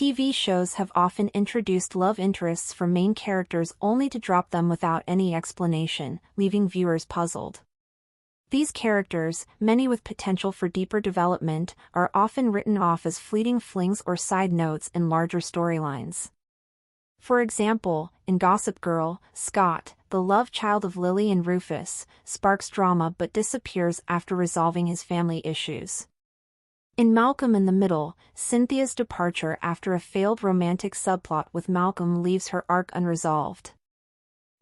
TV shows have often introduced love interests for main characters only to drop them without any explanation, leaving viewers puzzled. These characters, many with potential for deeper development, are often written off as fleeting flings or side notes in larger storylines. For example, in Gossip Girl, Scott, the love child of Lily and Rufus, sparks drama but disappears after resolving his family issues. In Malcolm in the Middle, Cynthia's departure after a failed romantic subplot with Malcolm leaves her arc unresolved.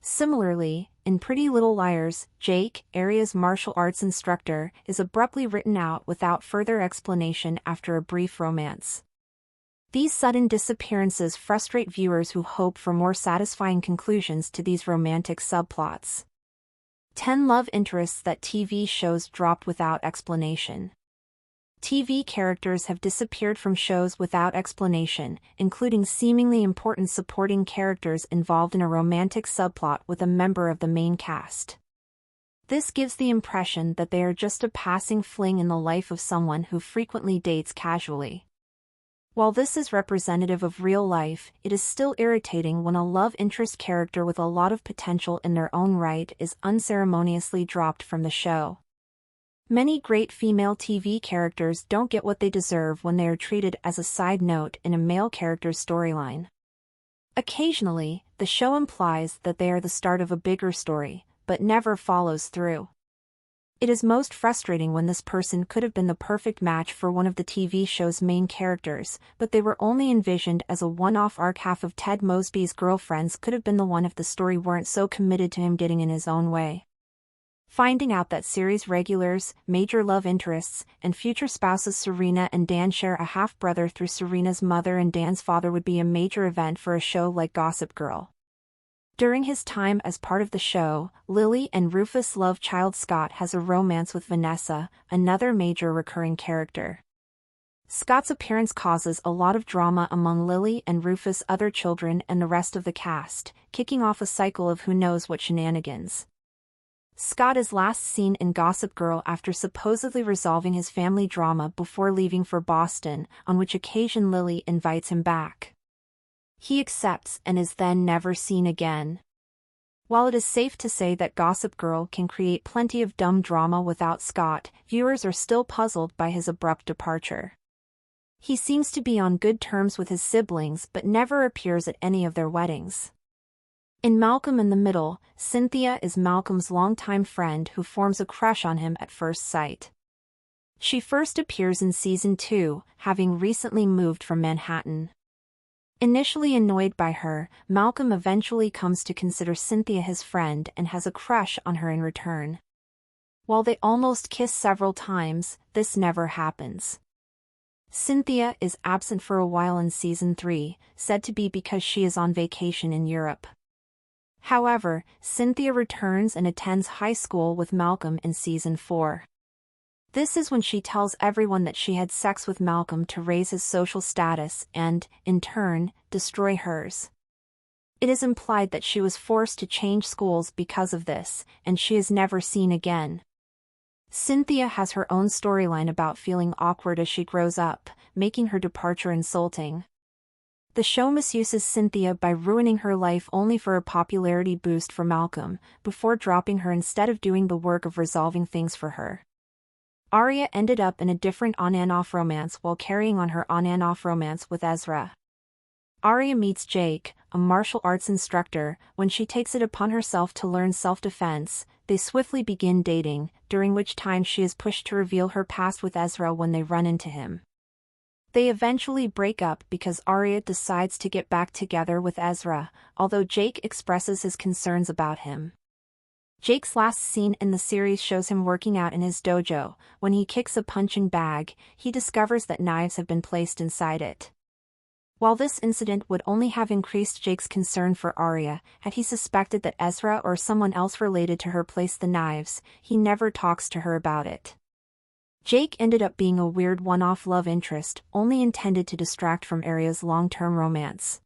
Similarly, in Pretty Little Liars, Jake, Aria's martial arts instructor, is abruptly written out without further explanation after a brief romance. These sudden disappearances frustrate viewers who hope for more satisfying conclusions to these romantic subplots. 10 love interests that TV shows dropped without explanation. TV characters have disappeared from shows without explanation, including seemingly important supporting characters involved in a romantic subplot with a member of the main cast. This gives the impression that they are just a passing fling in the life of someone who frequently dates casually. While this is representative of real life, it is still irritating when a love interest character with a lot of potential in their own right is unceremoniously dropped from the show. Many great female TV characters don't get what they deserve when they are treated as a side note in a male character's storyline. Occasionally, the show implies that they are the start of a bigger story, but never follows through. It is most frustrating when this person could have been the perfect match for one of the TV show's main characters, but they were only envisioned as a one-off arc. Half of Ted Mosby's girlfriends could have been the one if the story weren't so committed to him getting in his own way. Finding out that series regulars, major love interests, and future spouses Serena and Dan share a half-brother through Serena's mother and Dan's father would be a major event for a show like Gossip Girl. During his time as part of the show, Lily and Rufus' love child Scott has a romance with Vanessa, another major recurring character. Scott's appearance causes a lot of drama among Lily and Rufus' other children and the rest of the cast, kicking off a cycle of who knows what shenanigans. Scott is last seen in Gossip Girl after supposedly resolving his family drama before leaving for Boston, on which occasion Lily invites him back. He accepts and is then never seen again. While it is safe to say that Gossip Girl can create plenty of dumb drama without Scott, viewers are still puzzled by his abrupt departure. He seems to be on good terms with his siblings but never appears at any of their weddings. In Malcolm in the Middle, Cynthia is Malcolm's longtime friend who forms a crush on him at first sight. She first appears in Season 2, having recently moved from Manhattan. Initially annoyed by her, Malcolm eventually comes to consider Cynthia his friend and has a crush on her in return. While they almost kiss several times, this never happens. Cynthia is absent for a while in Season 3, said to be because she is on vacation in Europe. However, Cynthia returns and attends high school with Malcolm in Season 4. This is when she tells everyone that she had sex with Malcolm to raise his social status and, in turn, destroy hers. It is implied that she was forced to change schools because of this, and she is never seen again. Cynthia has her own storyline about feeling awkward as she grows up, making her departure insulting. The show misuses Cynthia by ruining her life only for a popularity boost for Malcolm, before dropping her instead of doing the work of resolving things for her. Aria ended up in a different on-and-off romance while carrying on her on-and-off romance with Ezra. Aria meets Jake, a martial arts instructor. When she takes it upon herself to learn self-defense, they swiftly begin dating, during which time she is pushed to reveal her past with Ezra when they run into him. They eventually break up because Aria decides to get back together with Ezra, although Jake expresses his concerns about him. Jake's last scene in the series shows him working out in his dojo. When he kicks a punching bag, he discovers that knives have been placed inside it. While this incident would only have increased Jake's concern for Aria, had he suspected that Ezra or someone else related to her placed the knives, he never talks to her about it. Jake ended up being a weird one-off love interest, only intended to distract from Aria's long-term romance.